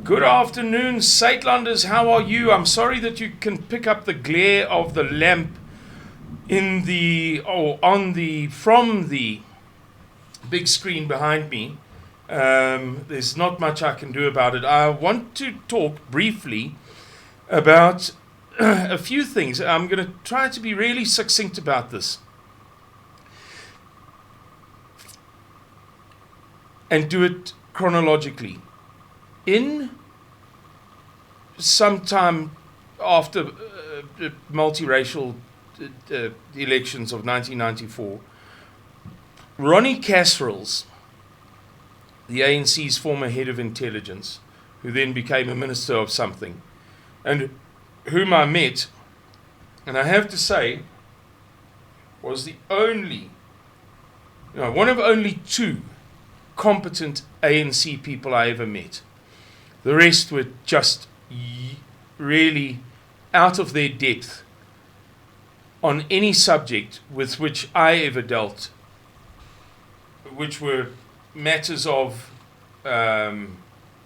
Good afternoon, Statelanders. How are you? I'm sorry that you can pick up the glare of the lamp from the big screen behind me. There's not much I can do about it. I want to talk briefly about a few things. I'm going to try to be really succinct about this and do it chronologically. In sometime after the multiracial elections of 1994, Ronnie Kasrils, the ANC's former head of intelligence, who then became a minister of something, and whom I met, and I have to say, was the only, one of only two competent ANC people I ever met. The rest were just really out of their depth on any subject with which I ever dealt, which were matters of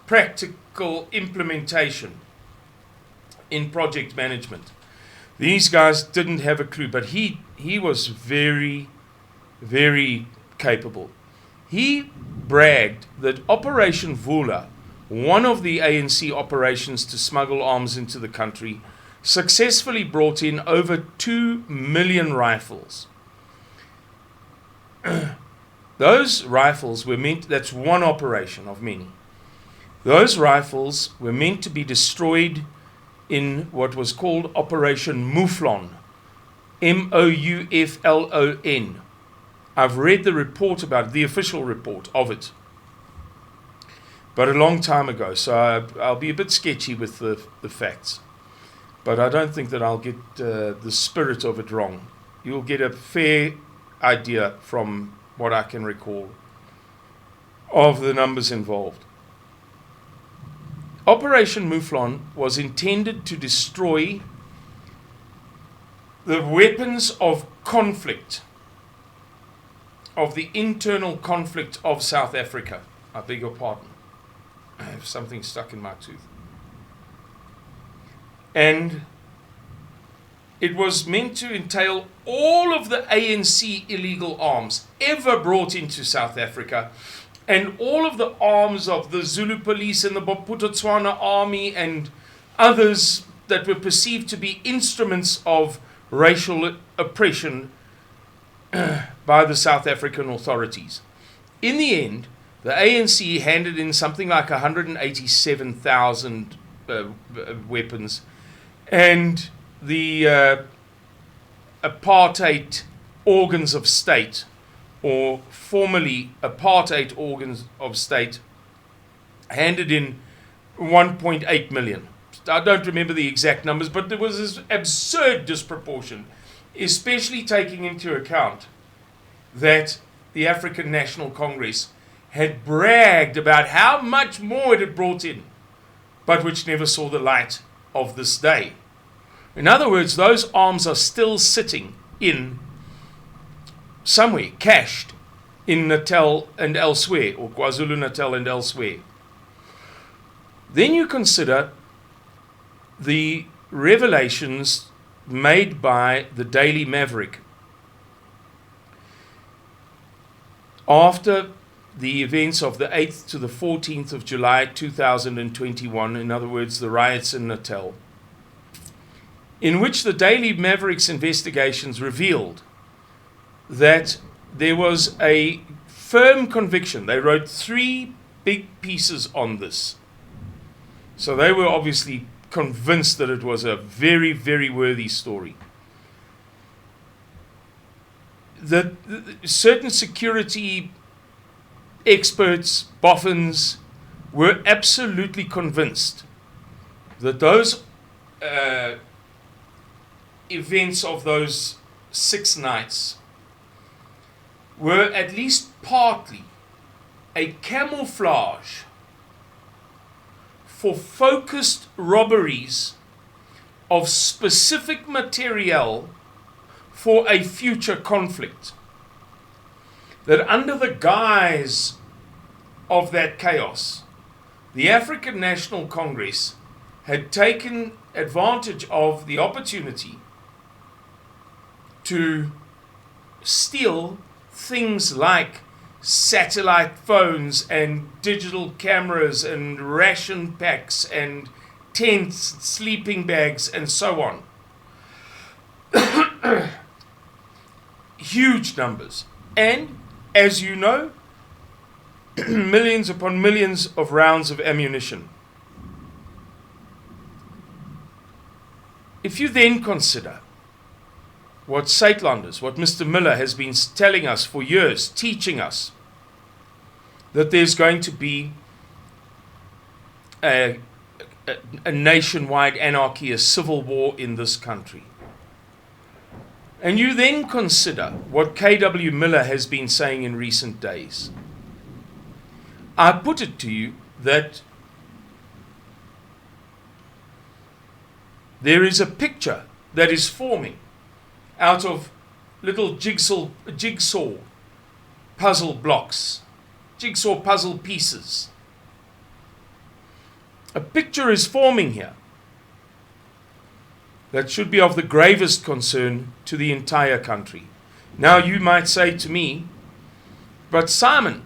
practical implementation in project management. These guys didn't have a clue, but he was very, very capable. He bragged that Operation Muflon, one of the ANC operations to smuggle arms into the country, successfully brought in over 2 million rifles. Those rifles were meant, that's one operation of many. Those rifles were meant to be destroyed in what was called Operation Muflon, Muflon. I've read the report about it, the official report of it, but a long time ago, so I'll be a bit sketchy with the facts. But I don't think that I'll get the spirit of it wrong. You'll get a fair idea from what I can recall of the numbers involved. Operation Muflon was intended to destroy the weapons of conflict, of the internal conflict of South Africa. I beg your pardon. I have something stuck in my tooth. And it was meant to entail all of the ANC illegal arms ever brought into South Africa, and all of the arms of the Zulu police and the Bophuthatswana army and others that were perceived to be instruments of racial oppression by the South African authorities. In the end, the ANC handed in something like 187,000 weapons, and the apartheid organs of state, or formerly apartheid organs of state, handed in 1.8 million. I don't remember the exact numbers, but there was this absurd disproportion, especially taking into account that the African National Congress had bragged about how much more it had brought in, but which never saw the light of this day. In other words, those arms are still sitting in somewhere, cached in Natal and elsewhere, or KwaZulu-Natal and elsewhere. Then you consider the revelations made by the Daily Maverick after the events of the 8th to the 14th of July 2021, in other words, the riots in Natal, in which the Daily Maverick's investigations revealed that there was a firm conviction. They wrote 3 big pieces on this. So they were obviously convinced that it was a very, very worthy story. That certain security experts, boffins, were absolutely convinced that those events of those 6 nights were at least partly a camouflage for focused robberies of specific materiel for a future conflict. That under the guise of that chaos, the African National Congress had taken advantage of the opportunity to steal things like satellite phones and digital cameras and ration packs and tents, sleeping bags, and so on. Huge numbers. And, as you know, millions upon millions of rounds of ammunition. If you then consider what Statelanders, what Mr. Miller has been telling us for years, teaching us, that there's going to be a nationwide anarchy, a civil war in this country. And you then consider what K.W. Miller has been saying in recent days. I put it to you that there is a picture that is forming out of little jigsaw puzzle blocks, jigsaw puzzle pieces. A picture is forming here that should be of the gravest concern to the entire country. Now you might say to me, but Simon,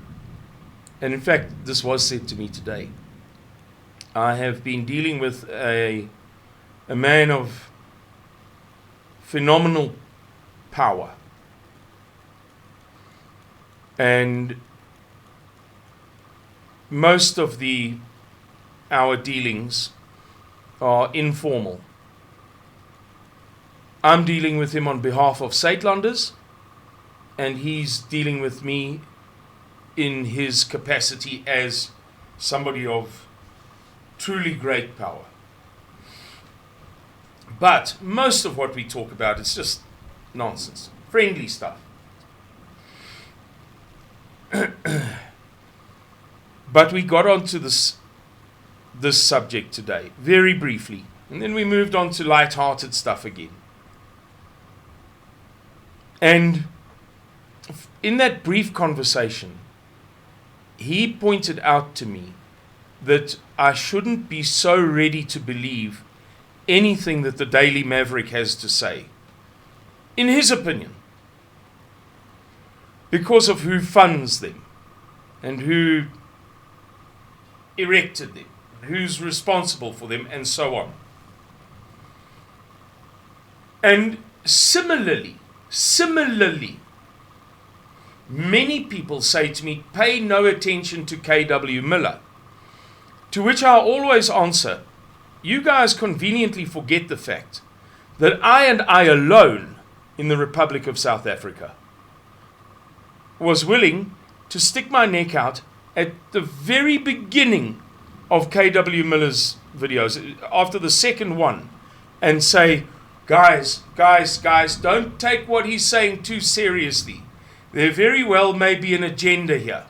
and in fact this was said to me today, I have been dealing with a man of phenomenal power. And most of our dealings are informal. I'm dealing with him on behalf of Statelanders, and he's dealing with me in his capacity as somebody of truly great power. But most of what we talk about is just nonsense, friendly stuff. But we got onto this subject today, very briefly, and then we moved on to light-hearted stuff again. And in that brief conversation, he pointed out to me that I shouldn't be so ready to believe anything that the Daily Maverick has to say, in his opinion, because of who funds them and who erected them, who's responsible for them, and so on. And similarly, many people say to me, pay no attention to K.W. Miller, to which I always answer, you guys conveniently forget the fact that I alone in the Republic of South Africa was willing to stick my neck out at the very beginning of K.W. Miller's videos, after the second one, and say, guys, don't take what he's saying too seriously. There very well may be an agenda here.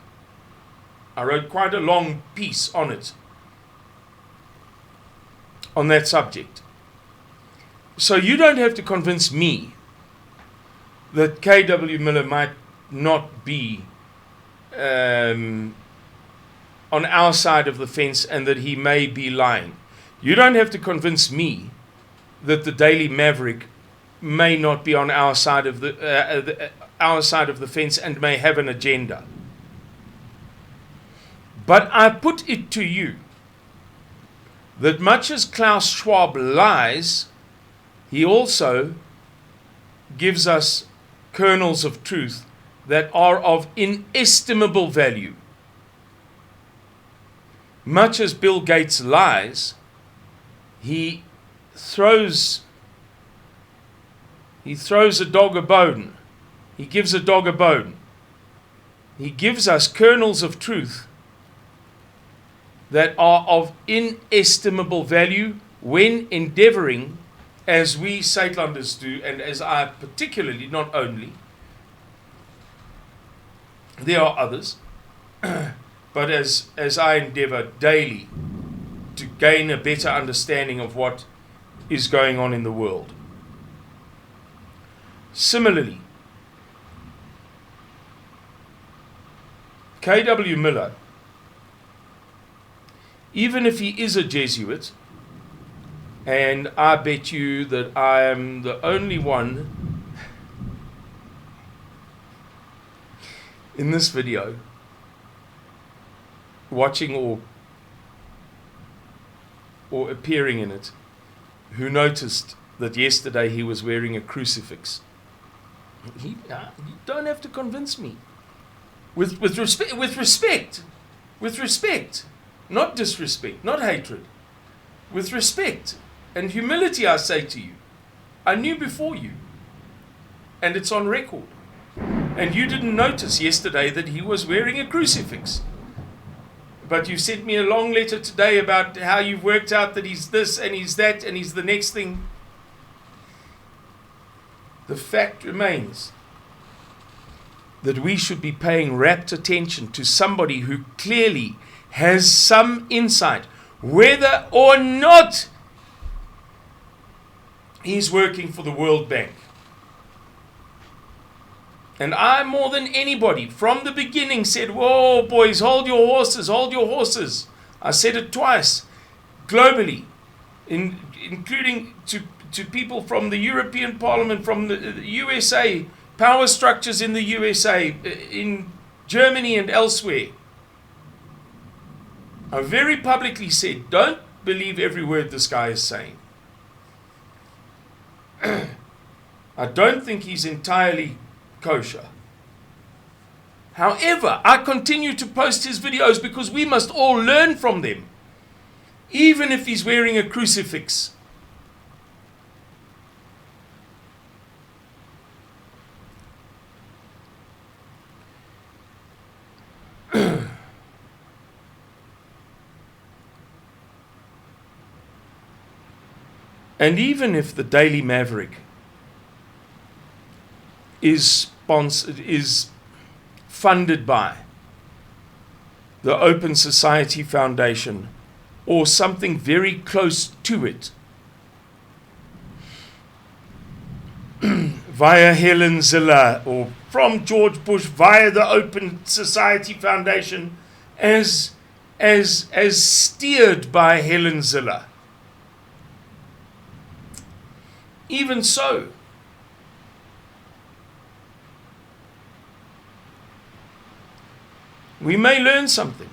I wrote quite a long piece on it, on that subject. So you don't have to convince me that K.W. Miller might not be on our side of the fence and that he may be lying. You don't have to convince me that the Daily Maverick may not be on our side of the fence and may have an agenda. But I put it to you that much as Klaus Schwab lies, he also gives us kernels of truth that are of inestimable value. Much as Bill Gates lies, he throws a dog a bone. He gives a dog a bone. He gives us kernels of truth that are of inestimable value when endeavoring, as we Statelanders do, and as I particularly, not only, there are others, but as I endeavor daily to gain a better understanding of what is going on in the world. Similarly, K.W. Miller even if he is a Jesuit, and I bet you that I am the only one in this video watching or appearing in it who noticed that yesterday he was wearing a crucifix. You don't have to convince me. With respect, not disrespect, not hatred. With respect and humility, I say to you, I knew before you, and it's on record. And you didn't notice yesterday that he was wearing a crucifix. But you sent me a long letter today about how you've worked out that he's this and he's that and he's the next thing. The fact remains that we should be paying rapt attention to somebody who clearly has some insight, whether or not he's working for the World Bank. And I, more than anybody, from the beginning said, whoa, boys, hold your horses, hold your horses. I said it twice, globally, including to people from the European Parliament, from the USA, power structures in the USA, in Germany and elsewhere. I very publicly said, don't believe every word this guy is saying. I don't think he's entirely kosher. However, I continue to post his videos because we must all learn from them, even if he's wearing a crucifix. And even if the Daily Maverick is funded by the Open Society Foundation or something very close to it, via Helen Ziller or from George Bush via the Open Society Foundation, as steered by Helen Ziller. Even so, we may learn something.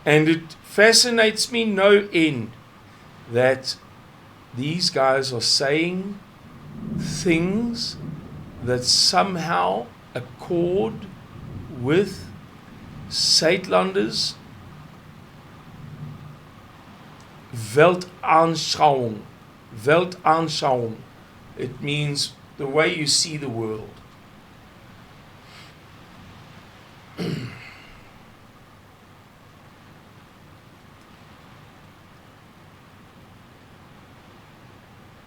And it fascinates me no end that these guys are saying things that somehow accord with Statelanders Weltanschauung. Weltanschauung. It means the way you see the world.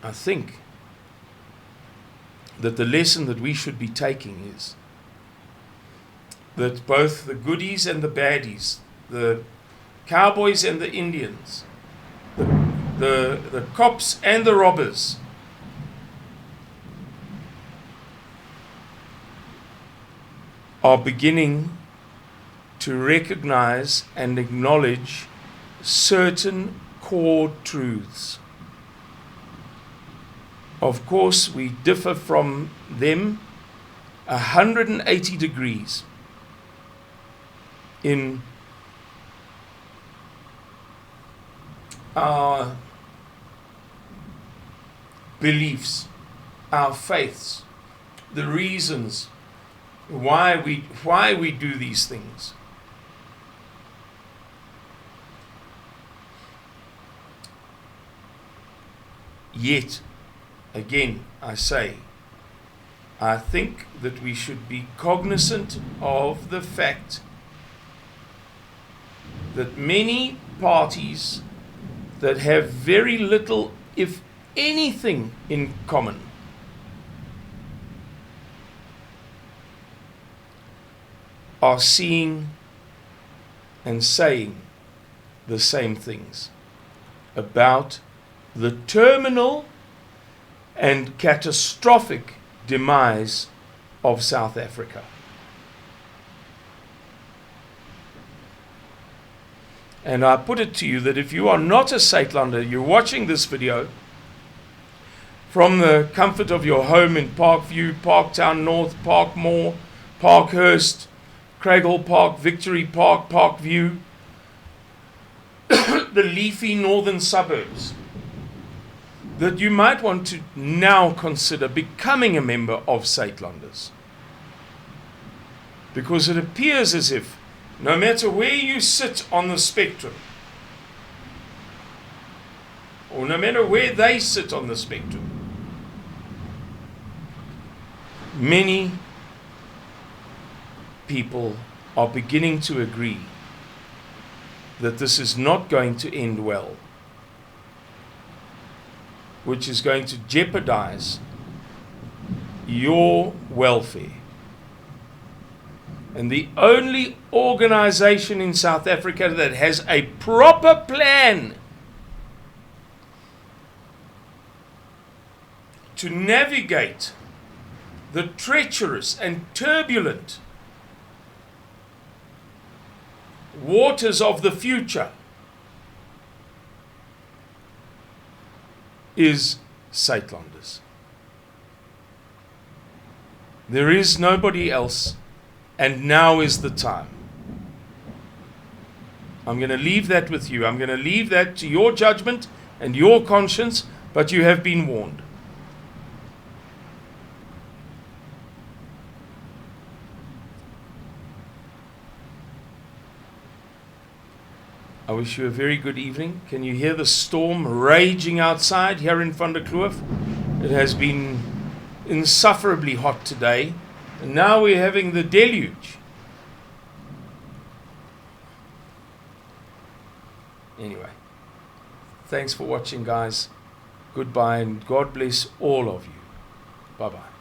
I think that the lesson that we should be taking is that both the goodies and the baddies, the cowboys and the Indians, the cops and the robbers, are beginning to recognize and acknowledge certain core truths. Of course, we differ from them 180 degrees in our beliefs, our faiths, the reasons why we do these things. Yet, again, I say, I think that we should be cognizant of the fact that many parties that have very little, if anything, in common are seeing and saying the same things about the terminal and catastrophic demise of South Africa. And I put it to you that if you are not a Statelanders, you're watching this video from the comfort of your home in Parkview, Parktown North, Parkmore, Parkhurst, Craighall Park, Victory Park, Parkview, the leafy northern suburbs, that you might want to now consider becoming a member of Statelanders. Because it appears as if no matter where you sit on the spectrum, or no matter where they sit on the spectrum, many people are beginning to agree that this is not going to end well, which is going to jeopardize your welfare. And the only organization in South Africa that has a proper plan to navigate the treacherous and turbulent waters of the future is Statelanders. There is nobody else. And now is the time. I'm going to leave that with you. I'm going to leave that to your judgment and your conscience, but you have been warned. I wish you a very good evening. Can you hear the storm raging outside here in Van der Kloof? It has been insufferably hot today. And now we're having the deluge. Anyway, thanks for watching, guys. Goodbye, and God bless all of you. Bye-bye.